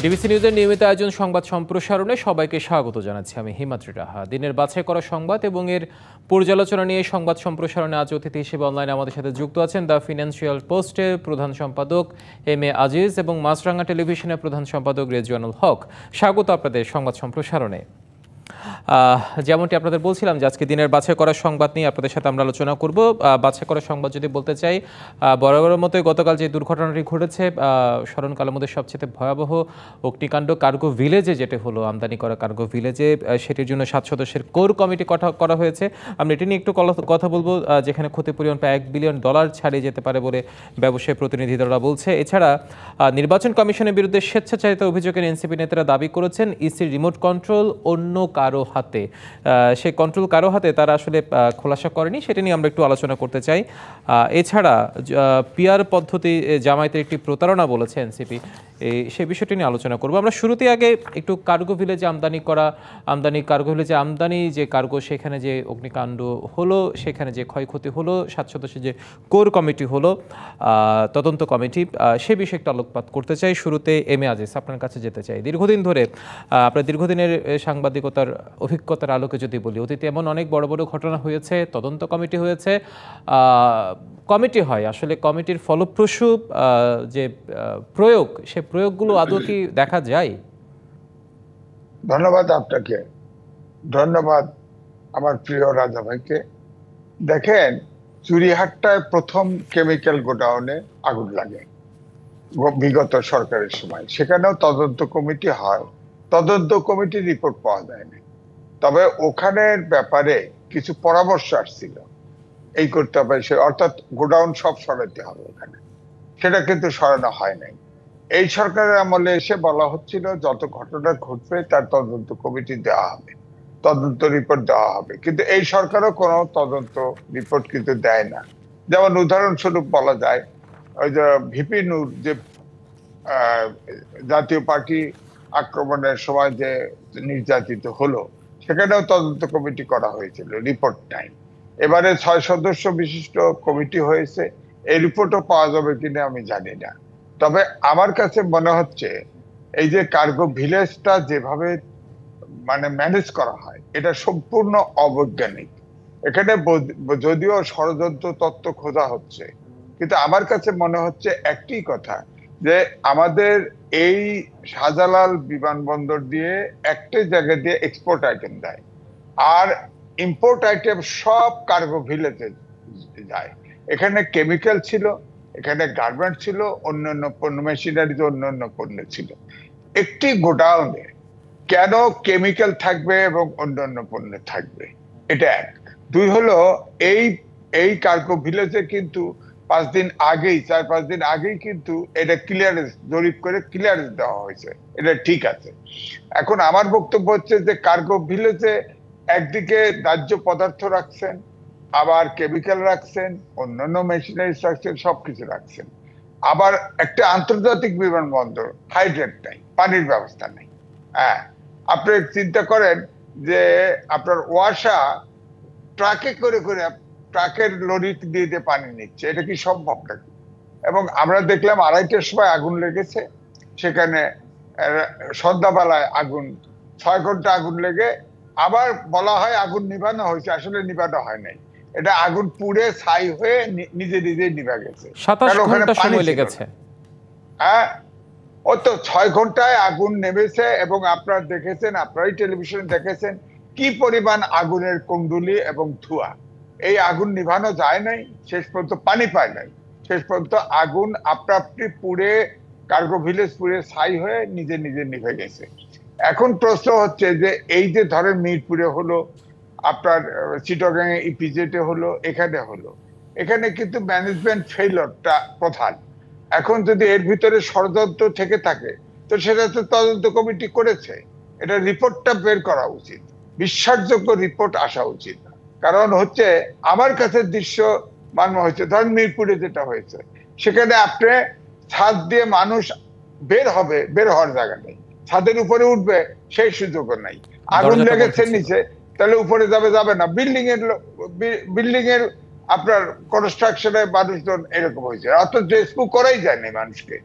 DBC নিউজের নিয়মিত আয়োজন সংবাদ সম্প্রসারণে সবাইকে স্বাগত জানাচ্ছি আমি হিমাদ্রি রাহা। দিনের বাছাই করা সংবাদ এবং এর পর্যালোচনা নিয়ে সংবাদ সম্প্রসারণে আজ অতিথি হিসেবে অনলাইনে আমাদের সাথে যুক্ত আছেন দ্য ফিনান্সিয়াল পোস্টের প্রধান সম্পাদক এম.এ. আজিজ এবং মাছরাঙা টেলিভিশনের প্রধান সম্পাদক রেজওয়ানুল হক। স্বাগত আপনাদের সংবাদ সম্প্রসারণে। যেমনটি আপনাদের বলছিলাম যে আজকে দিনের বাছাই করা সংবাদ নিয়ে আপনাদের সাথে আমরা আলোচনা করব। বাছাই করা সংবাদ যদি বলতে চাই, বরাবরের মতোই গতকাল যে দুর্ঘটনাটি ঘটেছে স্মরণকালের মধ্যে সবচেয়ে ভয়াবহ অগ্নিকাণ্ড কার্গো ভিলেজে যেটা হলো, আমদানি করা কার্গো ভিলেজে, সেটির জন্য 7 সদস্যের কোর কমিটি করা হয়েছে। আমরা এটি নিয়ে একটু কথা বলবো, যেখানে ক্ষতির পরিমাণ প্রায় $1 বিলিয়ন ছাড়িয়ে যেতে পারে বলে ব্যবসায়ী প্রতিনিধি দলরা বলছে। এছাড়া নির্বাচন কমিশনের বিরুদ্ধে স্বেচ্ছাচারিত অভিযোগের এনসিপি নেতারা দাবি করেছেন ইসির রিমোট কন্ট্রোল অন্য কারো হাতে, সেই কন্ট্রোল কারো হাতে তারা আসলে খোলাসা করেনি, সেটা নিয়ে আমরা একটু আলোচনা করতে চাই। এছাড়া পিআর পদ্ধতি জামায়াতের একটি প্রতারণা বলেছে এনসিপি, সেই বিষয়টি নিয়ে আলোচনা করব। আমরা শুরুতে আগে একটু কার্গো ভিলেজে কার্গো ভিলেজে আমদানি যে কার্গো, সেখানে যে অগ্নিকাণ্ড হলো, সেখানে যে ক্ষয়ক্ষতি হলো, 7 সদস্যের যে কোর কমিটি হলো, তদন্ত কমিটি, সে বিষয়ে একটু আলোকপাত করতে চাই। শুরুতে এম.এ. আজিজ, আপনার কাছে যেতে চাই। দীর্ঘদিন ধরে আপনার দীর্ঘদিনের সাংবাদিকতার অভিজ্ঞতার আলোকে যদি বলি, অতীতে এমন অনেক বড় বড় ঘটনা হয়েছে, তদন্ত কমিটি হয়েছে, কমিটি হয়, আসলে কমিটির ফলপ্রসূ যে প্রয়োগ, সে প্রয়োগগুলো আদৌ কি দেখা যায়? ধন্যবাদ আপনাকে, ধন্যবাদ আমার প্রিয় রাজা ভাইকে। দেখেন, চুরিহাট্টায় প্রথম কেমিক্যাল গোডাউনে আগুন লাগে বিগত সরকারের সময়, সেখানেও তদন্ত কমিটি হয়, তদন্ত কমিটির রিপোর্ট পাওয়া যায়নি। তবে ওখানের ব্যাপারে কিছু পরামর্শ আসছিল, এই করতে হবে, অর্থাৎ গোডাউন সব সরাতে হবে ওখানে, সেটা কিন্তু সরানো হয় নাই। এই সরকারের আমলে এসে বলা হচ্ছিল যত ঘটনা ঘটবে তার তদন্ত কমিটি দেওয়া হবে, তদন্ত রিপোর্ট দেওয়া হবে, কিন্তু এই সরকারও কোনো তদন্ত রিপোর্ট কিন্তু দেয় না। যেমন উদাহরণস্বরূপ বলা যায়, ওই যে ভিপি নূর যে জাতীয় পার্টি আক্রমণের সময় যে নির্যাতিত হলো, সেখানেও তদন্ত কমিটি করা হয়েছিল, রিপোর্ট নাই। এবারে 6 সদস্য বিশিষ্ট কমিটি হয়েছে, এই রিপোর্টও পাওয়া যাবে কিনা আমি জানি না। তবে আমার কাছে মনে হচ্ছে এই যে কার্গো ভিলেজটা যেভাবে ম্যানেজ করা হয়, এটা সম্পূর্ণ অবৈজ্ঞানিক। এখানে যদিও ষড়যন্ত্র তত্ত্ব খোঁজা হচ্ছে, কিন্তু আমার কাছে মনে হচ্ছে একটি কথা, যে আমাদের এই শাহজালাল বিমানবন্দর দিয়ে একটা জায়গা দিয়ে এক্সপোর্ট আইটেম দেয়, আর ইম্পোর্ট আইটেম সব কার্গো ভিলেজে যায়। এখানে কেমিক্যাল ছিল, এখানে গার্মেন্ট ছিল, অন্যান্য পণ্য, মেশিনারি, অন্যান্য পণ্য ছিল। একটি গোডাউনে কেন কেমিক্যাল থাকবে এবং অন্যান্য পণ্য থাকবে, এটা এক। 2 হলো, এই কার্গো ভিলেজে কিন্তু 4-5 দিন আগেই কিন্তু এটা ক্লিয়ারেন্স, জরিপ করে ক্লিয়ারেন্স দেওয়া হয়েছে, এটা ঠিক আছে। এখন আমার বক্তব্য হচ্ছে যে কার্গো ভিলেজে একদিকে দাহ্য পদার্থ রাখছেন, আবার কেমিক্যাল রাখছেন, অন্যান্য মেশিনারিজ রাখছেন, সবকিছু রাখছেন। আবার একটা আন্তর্জাতিক বিমানবন্দর, হাইড্রেট নাই, পানির ব্যবস্থা নেই। হ্যাঁ, আপনি চিন্তা করেন যে আপনার ওয়াসা ট্রাকে করে ট্রাকের লরি দিয়ে পানি নিচ্ছে, এটা কি সম্ভব নাকি? এবং আমরা দেখলাম 2:30টার সময় আগুন লেগেছে সেখানে, সন্ধ্যাবেলায় আগুন, 6 ঘন্টা আগুন লেগে আবার বলা হয় আগুন নিভানো হয়েছে, আসলে নিভানো হয় নাই, এটা আগুন পুড়ে ছাই হয়ে নিজে নিভে গেছে। 27 ঘন্টা সময় লেগেছে। হ্যাঁ, ও তো 6 ঘন্টায় আগুন নেমেছে, এবং আপনারা দেখেছেন, আপনারাই টেলিভিশনে দেখেছেন কি পরিমাণ আগুনের কুণ্ডুলি এবং ধোঁয়া। এই আগুন নিভানো যায় নাই, শেষ পর্যন্ত পানি পায় নাই, শেষ পর্যন্ত আগুন আপনি পুড়ে, কার্গো ভিলেজ পুড়ে ছাই হয়ে নিজে নিভে গেছে। এখন প্রশ্ন হচ্ছে যে এই যে ধরেন মিরপুরে হলো, আপনার চিটাগাং এ ইপিজেডে হলো, এখানে হলো, এখানে কিন্তু ম্যানেজমেন্ট ফেইলিওরটা প্রধান। এখন যদি এর ভিতরে ষড়যন্ত্র থেকে থাকে, তো সেটা তো তদন্ত কমিটি করেছে, এটা রিপোর্টটা বের করা উচিত, বিশ্বাসযোগ্য রিপোর্ট আসা উচিত। কারণ হচ্ছে আমার কাছে দৃশ্য মান্য হয়েছে, ধরেন মিরপুরে যেটা হয়েছে, সেখানে আপনি ছাদ দিয়ে মানুষ বের হওয়ার জায়গা নেই, ছাদের উপরে উঠবে সেই সুযোগও নাই, আগুন লেগেছে নিচে, তাহলে উপরে যাবে না। বিল্ডিং এর আপনার কনস্ট্রাকশনে মানুষজন এরকম হয়েছে, অথচ রেস্কিউ করাই যায়নি মানুষকে,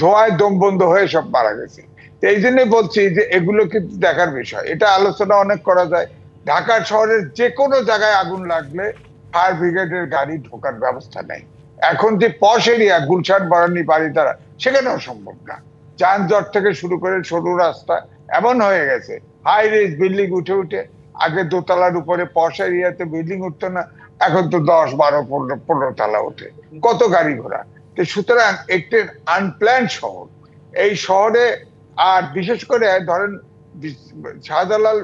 ধোঁয়ায় দম বন্ধ হয়ে সব মারা গেছে। তো এই জন্যই বলছি যে এগুলো কিন্তু দেখার বিষয়, এটা আলোচনা অনেক করা যায়। ঢাকা শহরের যে কোনো জায়গায় আগুন লাগলে ফায়ার ব্রিগেডের গাড়ি ঢোকার ব্যবস্থা নেই। এখন যে পশ এরিয়া গুলশান, বারানি, বাড়িধারা, সেখানেও সম্ভব না। যানজট থেকে শুরু করে সরু রাস্তা এমন হয়ে গেছে, হাই রেজ বিল্ডিং উঠে উঠে, আগে দোতলার উপরে পশ এরিয়াতে বিল্ডিং উঠতো না, এখন তো 10, 12, 15 তলা ওঠে, কত গাড়ি ঘোড়া। তো সুতরাং একটি আনপ্ল্যান্ড শহর, এই শহরে, আর বিশেষ করে ধরেন শাহজালাল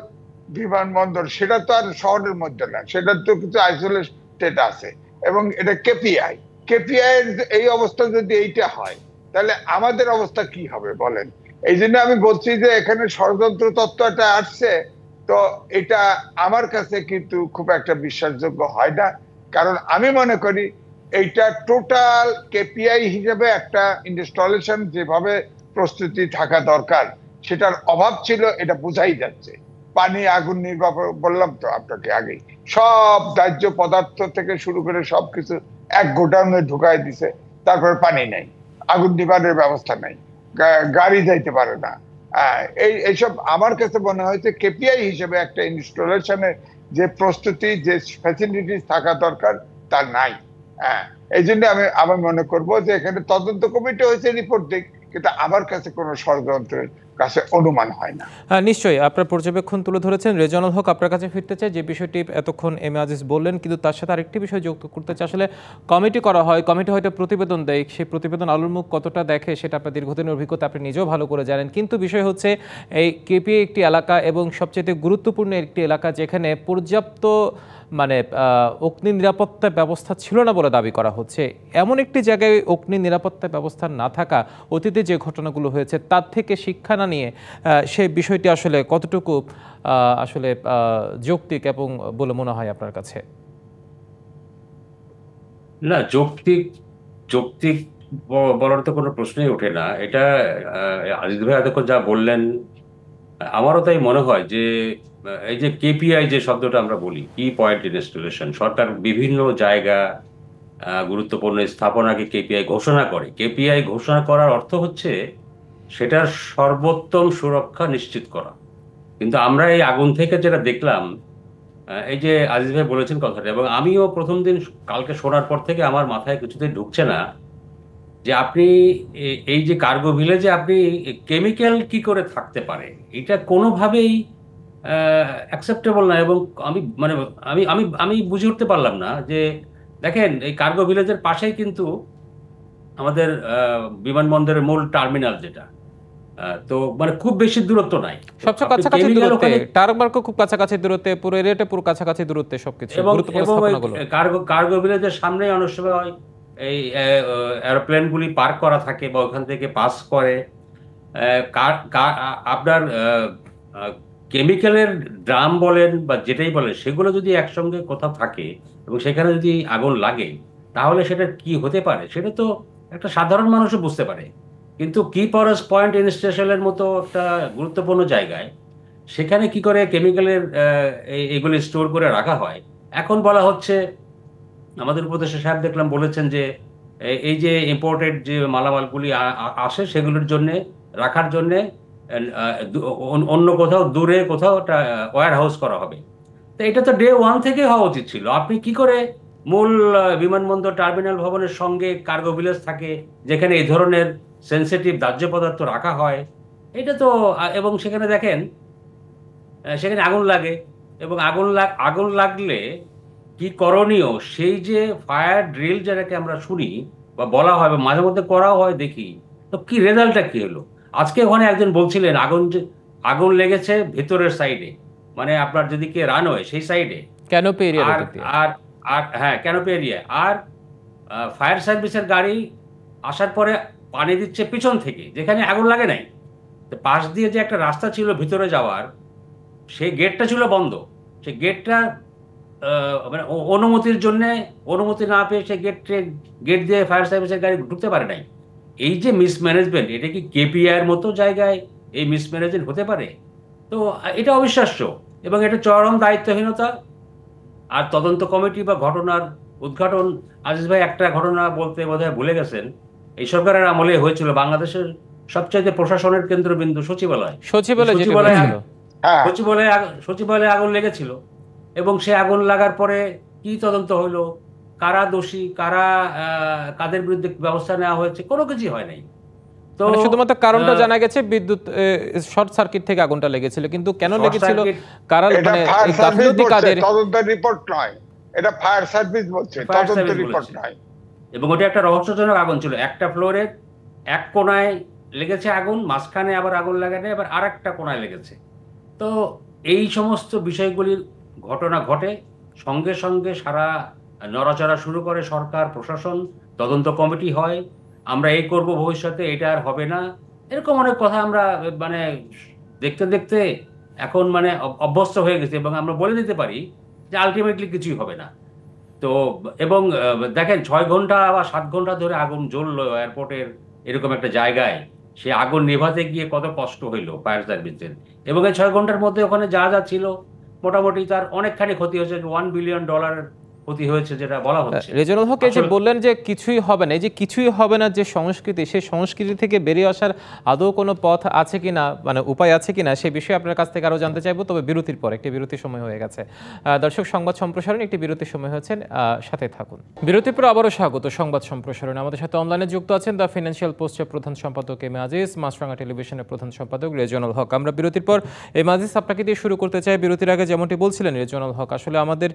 বিমানবন্দর, সেটা তো আর শহরের মধ্যে না, সেটা তো কিছু আইসোলেটেড আছে, এবং এটা কেপিআই। কেপিআই এর এই অবস্থা যদি এইটা হয়, তাহলে আমাদের অবস্থা কি হবে বলেন? এই জন্য আমি বলছি যে এখানে ষড়যন্ত্র তত্ত্বটা আসছে, তো এটা আমার কাছে কিন্তু খুব একটা বিশ্বাসযোগ্য হয় না। কারণ আমি মনে করি এইটা টোটাল কেপিআই হিসেবে একটা ইনস্টলেশন যেভাবে প্রস্তুতি থাকা দরকার, সেটার অভাব ছিল, এটা বোঝাই যাচ্ছে। পানি, আগুন নির্বাপন, বললাম তো আপনাকে আগেই, সব দাহ্য পদার্থ থেকে শুরু করে সবকিছু এক গোডাউনে ঢুকাই দিছে, তারপরে পানি নেই, আগুন নিবারণের ব্যবস্থা নেই, গাড়ি যাইতে পারে না। এইসব আমার কাছে মনে হয়েছে কেপিআই হিসেবে একটা ইনস্টলেশনের যে প্রস্তুতি, যে ফ্যাসিলিটিস থাকা দরকার, তা নাই। হ্যাঁ, এই জন্য আমি মনে করবো যে এখানে তদন্ত কমিটি হয়েছে, রিপোর্ট দিক, কিন্তু আমার কাছে কোনো ষড়যন্ত্রের কাছে অনুমান হয় না। নিশ্চয়ই আপনার পর্যবেক্ষণ তুলে ধরেছেন। রেজানুল হক, আপনার কাছে ফিরতে চাই। যে বিষয়টি এতক্ষণ এম এ আজিজ বললেন, কিন্তু তার সাথে আরেকটি বিষয় যুক্ত করতে চাই। আসলে কমিটি করা হয়, কমিটি হয়তো প্রতিবেদন দেয়, সেই প্রতিবেদন আলুর মুখ কতটা দেখে সেটা আপনার দীর্ঘদিনের অভিজ্ঞতা, আপনি নিজেও ভালো করে জানেন। কিন্তু বিষয় হচ্ছে এই কেপিএ একটি এলাকা এবং সবচেয়ে গুরুত্বপূর্ণ একটি এলাকা, যেখানে পর্যাপ্ত অগ্নি নিরাপত্তা ব্যবস্থা ছিল না বলে দাবি করা হচ্ছে। এমন একটি জায়গায় অগ্নি নিরাপত্তা ব্যবস্থা না থাকা, অতীতে যে ঘটনাগুলো হয়েছে তার থেকে শিক্ষা না নিয়ে সেই বিষয়টি আসলে কতটুকু আসলে যৌক্তিক এবং বলে মনে হয় আপনার কাছে? না, যৌক্তিক যৌক্তিক বলার তো কোনো প্রশ্নই ওঠে না। এটা আজিজ ভাই এতক্ষণ যা বললেন, আমারও তাই মনে হয় যে এই যে কেপিআই যে শব্দটা আমরা বলি, কি পয়েন্ট ইনস্টলেশন, সরকার বিভিন্ন জায়গা, গুরুত্বপূর্ণ স্থাপনাকে কেপিআই ঘোষণা করে। কেপিআই ঘোষণা করার অর্থ হচ্ছে সেটার সর্বোত্তম সুরক্ষা নিশ্চিত করা। কিন্তু আমরা এই আগুন থেকে যেটা দেখলাম, এই যে আজিজ ভাই বলেছেন কথাটা, এবং আমিও প্রথম দিন কালকে শোনার পর থেকে আমার মাথায় কিছুতেই ঢুকছে না যে আপনি এই যে কার্গো ভিলেজে আপনি কেমিক্যাল কি করে থাকতে পারে, এটা কোনোভাবেই অ্যাকসেপ্টেবল না। এবং আমি মানে আমি আমি আমি বুঝে উঠতে পারলাম না যে, দেখেন এই কার্গো ভিলেজের পাশেই কিন্তু আমাদের বিমানবন্দরের মূল টার্মিনাল, যেটা তো মানে খুব বেশি দূরত্ব নাই। সবচেয়ে আপনি কাছাকাছি কেমিক্যাল দূরত্বে, ওখানে, টার্মার্কও খুব কাছাকাছি দূরত্বে, পুরো এরিয়াটা পুরো কাছাকাছি দূরত্বে সবকিছু এবং গুরুত্বপূর্ণ এবং ওই স্থাপনাগুলো। কার্গো ভিলেজের সামনে অনেক সময় এই এরোপ্লেন গুলি পার্ক করা থাকে বা ওখান থেকে পাস করে। আপনার কেমিক্যালের ড্রাম বলেন বা যেটাই বলেন, সেগুলো যদি একসঙ্গে কোথাও থাকে এবং সেখানে যদি আগুন লাগে, তাহলে সেটা কি হতে পারে সেটা তো একটা সাধারণ মানুষও বুঝতে পারে। কিন্তু কিপারস পয়েন্ট ইনস্টেশনের মতো একটা গুরুত্বপূর্ণ জায়গায় সেখানে কি করে কেমিক্যালের এগুলি স্টোর করে রাখা হয়। এখন বলা হচ্ছে, আমাদের উপদেষ্টা সাহেব দেখলাম বলেছেন যে এই যে ইম্পোর্টেড যে মালামালগুলি আসে, সেগুলোর জন্য রাখার জন্য অন্য কোথাও দূরে কোথাও একটা ওয়্যার হাউস করা হবে। তো এটা তো ডে ওয়ান থেকে হওয়া উচিত ছিল। আপনি কি করে মূল বিমানবন্দর টার্মিনাল ভবনের সঙ্গে কার্গো ভিলেজ থাকে, যেখানে এই ধরনের সেন্সিটিভ দাহ্য পদার্থ রাখা হয়, এটা তো এবং সেখানে দেখেন সেখানে আগুন লাগে, এবং আগুন লাগলে কি করণীয়, সেই যে ফায়ার ড্রিল যেটাকে আমরা শুনি বা বলা হয় বা মাঝে মধ্যে করাও হয় দেখি, তো কি রেজাল্টটা কি হলো? আজকে ওখানে একজন বলছিলেন আগুন লেগেছে ভেতরের সাইডে, মানে আপনার যেদিকে রানওয়ে সেই সাইডে, ক্যানোপি এরিয়ার আর উপর দিয়ে। আর আর হ্যাঁ, ক্যানোপি এরিয়া। আর ফায়ার সার্ভিসের গাড়ি আসার পরে পানি দিচ্ছে পিছন থেকে, যেখানে আগুন লাগে নাই। তো পাশ দিয়ে যে একটা রাস্তা ছিল ভিতরে যাওয়ার, সেই গেটটা ছিল বন্ধ। সেই গেটটা মানে অনুমতির জন্য অনুমতি না পেয়ে সেই গেট দিয়ে ফায়ার সার্ভিসের গাড়ি ঢুকতে পারে নাই। এই যে মিসম্যানেজমেন্ট, এটা কি কেপিআই এর মতো জায়গায় এই মিসম্যানেজমেন্ট হতে পারে? তো এটা অবিশ্বাস্য, এবং এটা চরম দায়িত্বহীনতা। আর তদন্ত কমিটি বা ঘটনার উদ্ঘাটন, আজিজ ভাই একটা ঘটনা বলতে বোধহয় ভুলে গেছেন, এই সরকারের আমলে হয়েছিল বাংলাদেশের সবচাইতে প্রশাসনের কেন্দ্রবিন্দু সচিবালয়। সচিবালয় যেটি সচিবালয়ে বলেছিল। হ্যাঁ, সচিবালয়ে আগুন লেগেছিল, এবং সে আগুন লাগার পরে কি তদন্ত হলো, কারা দোষী, কাদের বিরুদ্ধে ব্যবস্থা নেওয়া হয়েছে, কোনো কিছুই হয় নাই। তো মানে শুধুমাত্র কারণটা জানা গেছে, বিদ্যুৎ শর্ট সার্কিট থেকে আগুনটা লেগেছিল, কিন্তু কেন শর্ট লেগেছিল, সার্কিট, কারা এটা মানে ফায়ার এই সার্ভিস গাফিলতি বলছে, কাদের? তদন্তের রিপোর্ট নয়। এটা ফায়ার সার্ভিস বলছে, ফায়ার তদন্ত সার্ভিস রিপোর্ট বলেছে। নয়। এবং ওটা একটা রহস্যজনক আগুন ছিল। একটা ফ্লোরের এক কোণায় লেগেছে আগুন, মাঝখানে আবার আগুন লাগানো, আবার আর একটা কোণায় লেগেছে। তো এই সমস্ত বিষয়গুলির ঘটনা ঘটে, সঙ্গে সঙ্গে সারা নড়াচড়া শুরু করে সরকার, প্রশাসন, তদন্ত কমিটি হয়, আমরা এই করব ভবিষ্যতে, এটা আর হবে না, এরকম অনেক কথা আমরা মানে দেখতে দেখতে এখন মানে অভ্যস্ত হয়ে গেছে, এবং আমরা বলে দিতে পারি যে আলটিমেটলি কিছুই হবে না। তো এবং দেখেন 6 ঘন্টা বা 7 ঘন্টা ধরে আগুন জ্বললো এয়ারপোর্টের এরকম একটা জায়গায়, সে আগুন নেভাতে গিয়ে কত কষ্ট হইলো ফায়ার সার্ভিসের। এবং এই 6 ঘন্টার মধ্যে ওখানে যা যা ছিল মোটামুটি তার অনেকখানি ক্ষতি হয়েছে, $1 বিলিয়ন ক্ষতি হয়েছে যেটা বলা হচ্ছে। রেজানুল হক, এই যে আসলে বললেন যে কিছুই হবে না, এই যে কিছুই হবে না যে সংস্কৃতি, সেই সংস্কৃতি থেকে বেরিয়ে আসার আদৌ কোনো পথ আছে কিনা, মানে উপায় আছে কিনা, সেই বিষয়ে আপনার কাছ থেকে আরো জানতে চাইবো, তবে বিরতির পর। একটি বিরতির সময় হয়ে গেছে। দর্শক, সংবাদ সম্প্রসারণ একটি বিরতির সময় হয়েছে, সাথে থাকুন। বিরতির পর আবারও স্বাগত সংবাদ সম্প্রসারণ। আমাদের সাথে অনলাইনে যুক্ত আছেন দ্য ফিনান্সিয়াল পোস্টের প্রধান সম্পাদক এম এ আজিজ, মাছরাঙা টেলিভিশনের প্রধান সম্পাদক রেজানুল হক। আমরা বিরতির পর এম আজিজ আপনাকে দিয়ে শুরু করতে চাই। বিরতির আগে যেমনটি বলছিলেন রেজানুল হক, আসলে আমাদের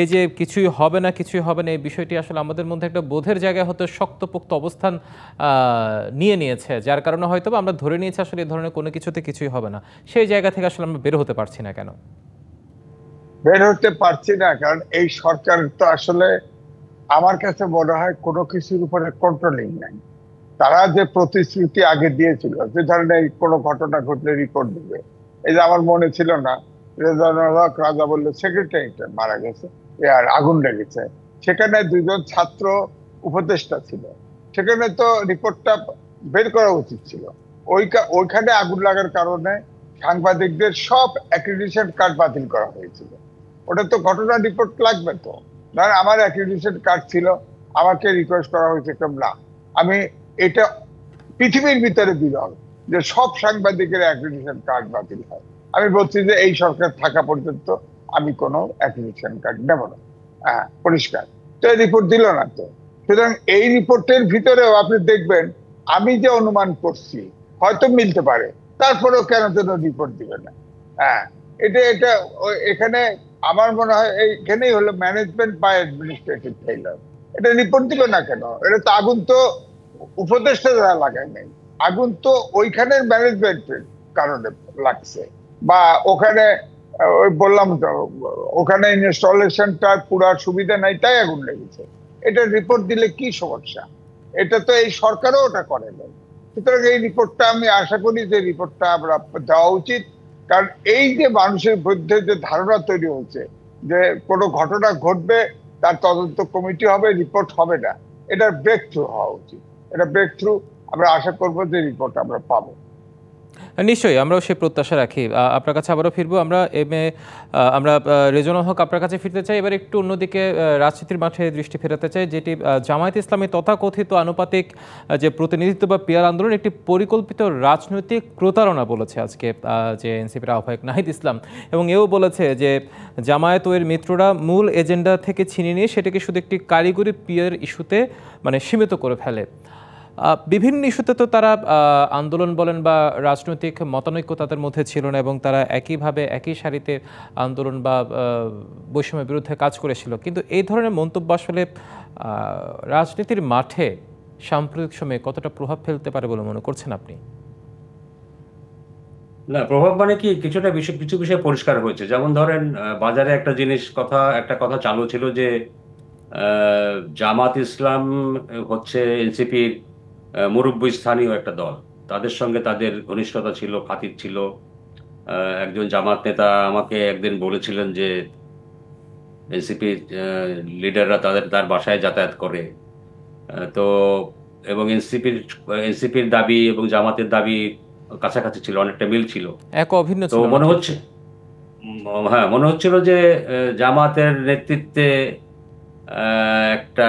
এই যে কিছুই হবে না, কিছুই হবে না, এই বিষয়টি আসলে আমাদের মধ্যে একটা বোধের জায়গায় হয়তো শক্তপোক্ত অবস্থান নিয়ে নিয়েছে, যার কারণে হয়তো আমরা ধরে নিয়েছি আসলে এই ধরনের কোনো কিছুতে কিছুই হবে না। সেই জায়গা থেকে আসলে আমরা বের হতে পারছি না কেন? বের হতে পারছি না কারণ এই সরকার তো আসলে আমার কাছে মনে হয় কোনো কিছুর উপরে কন্ট্রোলিং নাই। তারা যে প্রতিশ্রুতি আগে দিয়েছিল যে ধরনের কোনো ঘটনা ঘটলে রিপোর্ট দিবে, এই যে আমার মনে ছিল না রেজানুল হক রাজা বললো সেক্রেটারিটা মারা গেছে, আর আগুন লেগেছে, সেখানে 2জন ছাত্র উপদেষ্টা ছিল, সেখানে তো রিপোর্টটা বের করা উচিত ছিল। ওইখানে আগুন লাগার কারণে সাংবাদিকদের সব অ্যাক্রিডিটেশন কার্ড বাতিল করা হয়েছিল। ওটা তো ঘটনা রিপোর্ট লাগবে তো। ধর আমার অ্যাক্রিডিটেশন কার্ড ছিল, আমাকে রিকোয়েস্ট করা হয়েছে না, আমি এটা পৃথিবীর ভিতরে বিরল যে সব সাংবাদিকের অ্যাক্রিডিটেশন কার্ড বাতিল হয়। আমি বলছি যে এই সরকার থাকা পর্যন্ত আমি কোনো অ্যাক্রিডিটেশন কার্ড নেব না। হ্যাঁ, পরিষ্কার। তো এই রিপোর্ট দিল না তো। সুতরাং এই রিপোর্টের ভিতরেও আপনি দেখবেন আমি যে অনুমান করছি হয়তো মিলতে পারে, তারপরেও কেন যেন রিপোর্ট দিবে না। হ্যাঁ, এটা এটা এখানে আমার মনে হয় এইখানেই হলো ম্যানেজমেন্ট বা অ্যাডমিনিস্ট্রেটিভ ফেইলার। এটা রিপোর্ট দিবে না কেন? এটা তো আগুন তো উপদেষ্টা যারা লাগায় নাই, আগুন তো ওইখানের ম্যানেজমেন্টের কারণে লাগছে, বা ওখানে ওই বললাম তো ওখানে ইনস্টলেশনটা পুরো সুবিধা নাই তাই আগুন লেগেছে। এটা রিপোর্ট দিলে কি সমস্যা? এটা তো এই সরকারও ওটা করে নাই। সুতরাং এই রিপোর্টটা আমি আশা করি যে রিপোর্টটা আমরা দেওয়া উচিত। কারণ এই যে মানুষের মধ্যে যে ধারণা তৈরি হচ্ছে যে কোনো ঘটনা ঘটবে, তার তদন্ত কমিটি হবে, রিপোর্ট হবে না, এটার ব্রেক থ্রু হওয়া উচিত। এটা ব্রেক থ্রু আমরা আশা করবো যে রিপোর্ট আমরা পাবো। নিশ্চয়ই, আমরাও সেই প্রত্যাশা রাখি। আপনার কাছে আবারও ফিরবো আমরা। আমরা রেজানুল হক আপনার কাছে ফিরতে চাই। এবার একটু অন্যদিকে রাজনীতির মাঠে দৃষ্টি ফেরাতে চাই, যেটি জামায়াত ইসলামী তথাকথিত আনুপাতিক যে প্রতিনিধিত্ব বা পিয়ার আন্দোলন একটি পরিকল্পিত রাজনৈতিক প্রতারণা বলেছে আজকে যে এনসিপির আহ্বায়ক নাহিদ ইসলাম, এবং এও বলেছে যে জামায়াত ও এর মিত্ররা মূল এজেন্ডা থেকে ছিনিয়ে নিয়ে সেটাকে শুধু একটি কারিগরি পিয়ার ইস্যুতে মানে সীমিত করে ফেলে। বিভিন্ন ইস্যুতে তো তারা আন্দোলন বলেন বা রাজনৈতিক মতানৈক্য তাদের মধ্যে ছিল না, এবং তারা একইভাবে একই সারিতে আন্দোলন বা বৈষম্যের বিরুদ্ধে কাজ করেছিল। কিন্তু এই ধরনের মন্তব্য আসলে রাজনীতির মাঠে সাম্প্রতিক সময়ে কতটা প্রভাব ফেলতে পারে বলে মনে করছেন আপনি? না, প্রভাব মানে কি, কিছু বিষয় পরিষ্কার হয়েছে। যেমন ধরেন বাজারে একটা কথা চালু ছিল যে জামাত ইসলাম হচ্ছে এনসিপির মুরব্বী স্থানীয় একটা দল, তাদের সঙ্গে তাদের ঘনিষ্ঠতা ছিল, খাতির ছিল। একজন জামাত নেতা আমাকে একদিন বলেছিলেন যে এনসিপির লিডাররা তার বাসায় যাতায়াত করে। তো এবং এনসিপির দাবি এবং জামাতের দাবি কাছাকাছি ছিল, অনেকটা মিল ছিল। এক অভিন্ন তো ছিল মনে নাকি? হচ্ছে, হ্যাঁ, মনে হচ্ছিল যে জামাতের নেতৃত্বে একটা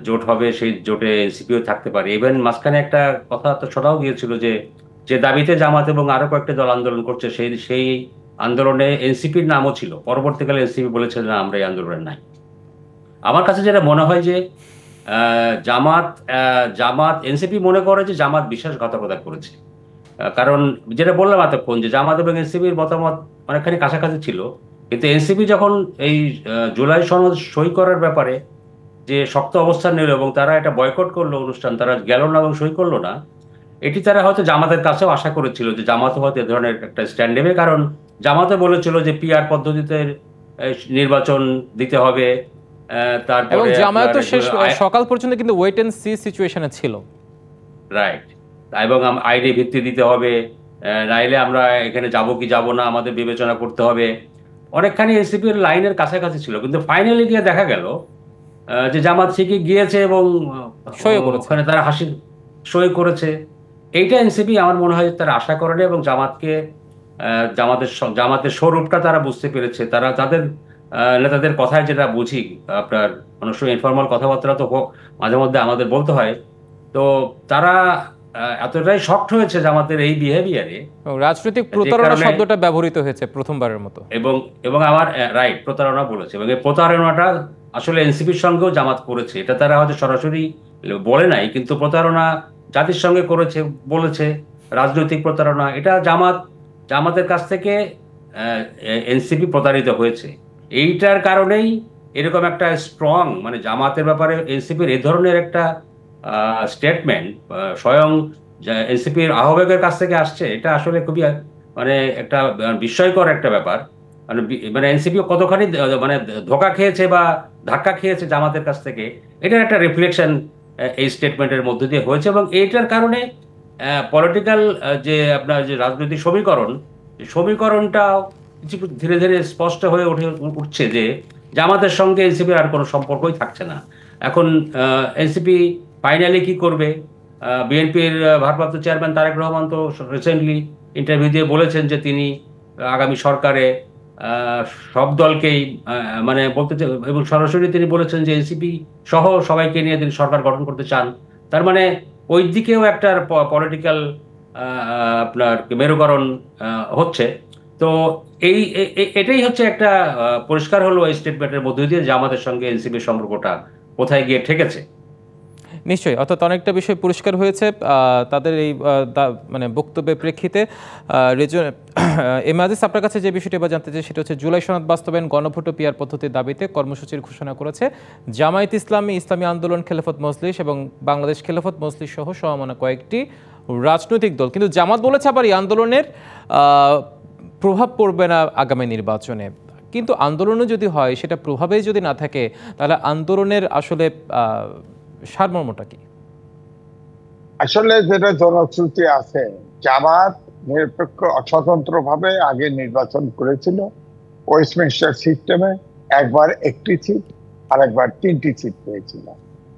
জোট হবে, সেই জোটে এনসিপিও থাকতে পারে। ইভেন মাঝখানে একটা কথা তো শোনাও গিয়েছিল যে যে দাবিতে জামাত এবং আরো কয়েকটা দল আন্দোলন করছে, সেই সেই আন্দোলনে এনসিপির নামও ছিল। পরবর্তীকালে এনসিপি বলেছে না, আমরা এই আন্দোলনে নাই। আমার কাছে যেটা মনে হয় যে জামাত জামাত এনসিপি মনে করে যে জামাত বিশ্বাসঘাতকতা করেছে। কারণ যেটা বললাম এতক্ষণ, যে জামাত এবং এনসিপির মতামত অনেকখানি কাছাকাছি ছিল, কিন্তু এনসিপি যখন এই জুলাই সনদ সই করার ব্যাপারে যে শক্ত অবস্থান নিল এবং তারা এটা বয়কট করলো অনুষ্ঠান, তারা গেল না এবং সই করলো না, এটি তারা হয়তো জামাতের কাছেও আশা করেছিল যে জামাতও হয়তো এ ধরনের একটা স্ট্যান্ড নেবে। কারণ জামাতে বলেছিল যে পিআর পদ্ধতিতে নির্বাচন দিতে হবে। এবং তারপরে আপনার জামায়াতও শেষ সকাল পর্যন্ত কিন্তু ওয়েট এন্ড সি সিচুয়েশনে ছিল। রাইট। এবং আইনি ভিত্তি দিতে হবে, নাইলে আমরা এখানে যাব কি যাব না আমাদের বিবেচনা করতে হবে। অনেকখানি এনসিপির লাইনের কাছাকাছি ছিল, কিন্তু ফাইনালি গিয়ে দেখা গেল যে জামাত শিখে গিয়েছে এবং সইও করেছে। ওখানে তারা হাসি সই করেছে। এইটা এনসিপি আমার মনে হয় যে তারা আশা করেনি, এবং জামাতকে জামাতের স্বরূপটা তারা বুঝতে পেরেছে। তারা তাদের নেতাদের কথায় যেটা বুঝি, আপনার অনেক সময় ইনফর্মাল কথাবার্তা তো মাঝে মধ্যে আমাদের বলতে হয়, তো তারা এতটাই শক্ট হয়েছে জামাতের এই বিহেভিয়ারে, এবং রাজনৈতিক যে প্রতারণা কারণে শব্দটা ব্যবহৃত হয়েছে প্রথমবারের মতো। এবং এবং আমার রাইট, প্রতারণা বলেছে, এবং এই প্রতারণাটা আসলে এনসিপির সঙ্গেও জামাত করেছে। এটা তারা হয়তো সরাসরি বলে নাই, কিন্তু প্রতারণা জাতির সঙ্গে করেছে বলেছে। রাজনৈতিক প্রতারণা, এটা জামাতের কাছ থেকে এনসিপি প্রতারিত হয়েছে। এইটার কারণেই এরকম একটা স্ট্রং, মানে জামাতের ব্যাপারে এনসিপির এই ধরনের একটা স্টেটমেন্ট স্বয়ং এনসিপির আহ্বায়কের কাছ থেকে আসছে। এটা আসলে খুবই মানে একটা বিস্ময়কর একটা ব্যাপার। মানে এনসিপি কতখানি মানে ধোঁকা খেয়েছে বা ধাক্কা খেয়েছে জামাতের কাছ থেকে, এটার একটা রিফ্লেকশন এই স্টেটমেন্টের মধ্য দিয়ে হয়েছে। এবং এইটার কারণে পলিটিক্যাল যে আপনার যে রাজনৈতিক সমীকরণ, সমীকরণটাও ধীরে ধীরে স্পষ্ট হয়ে উঠছে যে জামাতের সঙ্গে এনসিপির আর কোনো সম্পর্কই থাকছে না। এখন এনসিপি ফাইনালি কি করবে? বিএনপির ভারপ্রাপ্ত চেয়ারম্যান তারেক রহমান তো রিসেন্টলি ইন্টারভিউ দিয়ে বলেছেন যে তিনি আগামী সরকারে আহ, সব দলকেই মানে এবং সরাসরি তিনি বলেছেন যে এনসিপি সহ সবাইকে নিয়ে তিনি সরকার গঠন করতে চান। তার মানে ওই দিকেও একটা পলিটিক্যাল আপনার মেরুকরণ হচ্ছে। তো এটাই হচ্ছে একটা পরিষ্কার হলো এই স্টেটমেন্টের মধ্য দিয়ে যে আমাদের সঙ্গে এনসিপির সম্পর্কটা কোথায় গিয়ে ঠেকেছে। নিশ্চয়ই, অর্থাৎ অনেকটা বিষয় পরিষ্কার হয়েছে তাদের এই মানে বক্তব্যের প্রেক্ষিতে। এম আজিজ, আপনার কাছে যে বিষয়টি এবার জানতে চাই সেটা হচ্ছে জুলাই সনদ বাস্তবায়ন, গণভোট ও পিআর পদ্ধতির দাবিতে কর্মসূচির ঘোষণা করেছে জামায়াত ইসলামী, ইসলামী আন্দোলন, খেলাফত মজলিস এবং বাংলাদেশ খেলাফত মজলিস সহ সমমনা কয়েকটি রাজনৈতিক দল। কিন্তু জামাত বলেছে আবার এই আন্দোলনের প্রভাব পড়বে না আগামী নির্বাচনে। কিন্তু আন্দোলনও যদি হয়, সেটা প্রভাবেই যদি না থাকে, তাহলে আন্দোলনের আসলে সারমর্মটা কি? আসলে যেটা জনশ্রুতি আছে, জামাত নিরপেক্ষ স্বতন্ত্রভাবে আগে নির্বাচন করেছিল ওয়েস্টমিনস্টার সিস্টেমে। একবার একটি সিট, আর একবার 3টি সিট পেয়েছিল।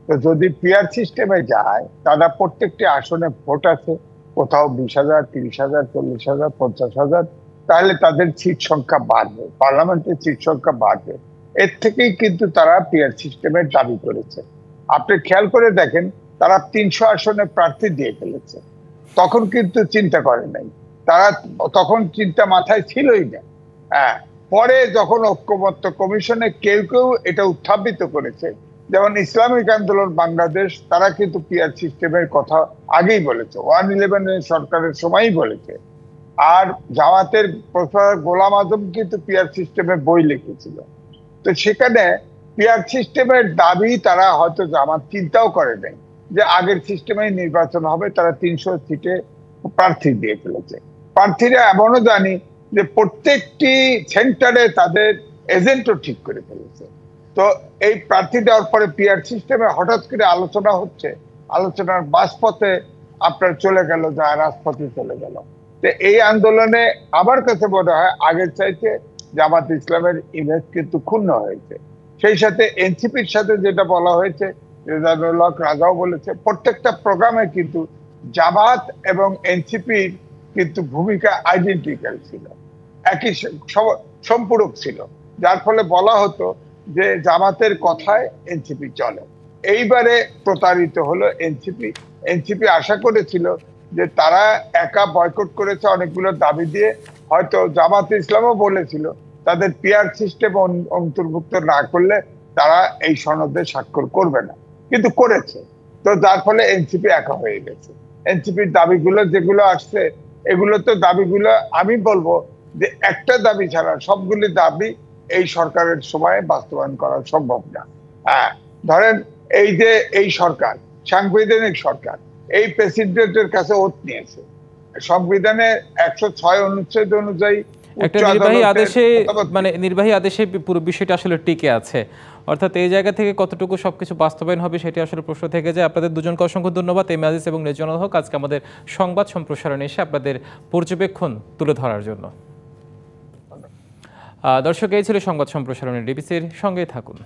তো যদি পিআর সিস্টেমে যায়, তারা প্রত্যেকটি আসনে ভোট আছে, কোথাও 20,000, 30,000, 40,000, 50,000, তাহলে তাদের সিট সংখ্যা বাড়বে, পার্লামেন্টের সিট সংখ্যা বাড়বে। এর থেকেই কিন্তু তারা পিআর সিস্টেমের দাবি করেছে। আপনি খেয়াল করে দেখেন, তারা 300 আসনে প্রার্থী দিয়ে ফেলেছে। তখন কিন্তু চিন্তা করে নাই, তারা তখন চিন্তা মাথায় ছিলই না। হ্যাঁ, পরে যখন ঐক্যমত্য কমিশনে কেউ কেউ এটা উত্থাপিত করেছে, যেমন ইসলামিক আন্দোলন বাংলাদেশ, তারা কিন্তু পিআর সিস্টেমের কথা আগেই বলেছে, 111 সরকারের সময়ই বলেছে। আর জামাতের প্রফেসর গোলাম আজম কিন্তু পিআর সিস্টেমে বই লিখেছিল। তো সেখানে পিআর সিস্টেমের দাবি তারা হয়তো জামাত চিন্তাও করে নাই যে আগের সিস্টেমে নির্বাচন হবে। তারা 300 সিটে প্রার্থী দিয়ে ফেলেছে। প্রার্থীরা এমনও জানি যে প্রত্যেকটি সেন্টারে তাদের এজেন্টও ঠিক করে ফেলেছে। তো এই প্রার্থী দেওয়ার পরে পিআর সিস্টেমে হঠাৎ করে আলোচনা হচ্ছে, আলোচনার বাসপথে আপনার চলে গেল, যা রাজপথে চলে গেল। তো এই আন্দোলনে আমার কাছে মনে হয় আগের চাইতে জামাত ইসলামের ইমেজ কিন্তু ক্ষুণ্ণ হয়েছে। সেই সাথে এনসিপির সাথে যেটা বলা হয়েছে, রেজানুল হক রাজাও বলেছে, প্রত্যেকটা প্রোগ্রামে কিন্তু জামাত এবং এনসিপির কিন্তু ভূমিকা আইডেন্টিক্যাল ছিল, একই সম্পূরক ছিল। যার ফলে বলা হতো যে জামাতের কথায় এনসিপি চলে। এইবারে প্রতারিত হলো এনসিপি। এনসিপি আশা করেছিল যে তারা একা বয়কট করেছে অনেকগুলো দাবি দিয়ে, হয়তো জামাতে ইসলামও বলেছিল তাদের পিয়ার সিস্টেম অন্তর্ভুক্ত না করলে তারা এই সনদে স্বাক্ষর করবে না, কিন্তু করেছে। তো যার ফলে এনসিপি একা হয়ে গেছে। এনসিপির দাবিগুলো যেগুলো আসছে, এগুলো তো দাবিগুলো আমি বলবো যে একটা দাবি ছাড়া সবগুলি দাবি এই সরকারের সময়ে বাস্তবায়ন করা সম্ভব না। হ্যাঁ, ধরেন এই যে এই সরকার সাংবিধানিক সরকার, এই প্রেসিডেন্টের কাছে ওত নিয়েছে সংবিধানে 106 অনুচ্ছেদ অনুযায়ী একটা নির্বাহী আদেশে, মানে নির্বাহী আদেশে পুরো বিষয়টা আসলে টিকে আছে। অর্থাৎ এই জায়গা থেকে কতটুকু সবকিছু বাস্তবায়ন হবে সেটি আসলে প্রশ্ন থেকে যায়। আপনাদের দুজনকে অসংখ্য ধন্যবাদ, এম আজিজ এবং রেজওয়ানুল হক, আজকে আমাদের সংবাদ সম্প্রসারণে এসে আপনাদের পর্যবেক্ষণ তুলে ধরার জন্য। দর্শক, এই ছিল সংবাদ সম্প্রসারণের ডিবিসির, সঙ্গেই থাকুন।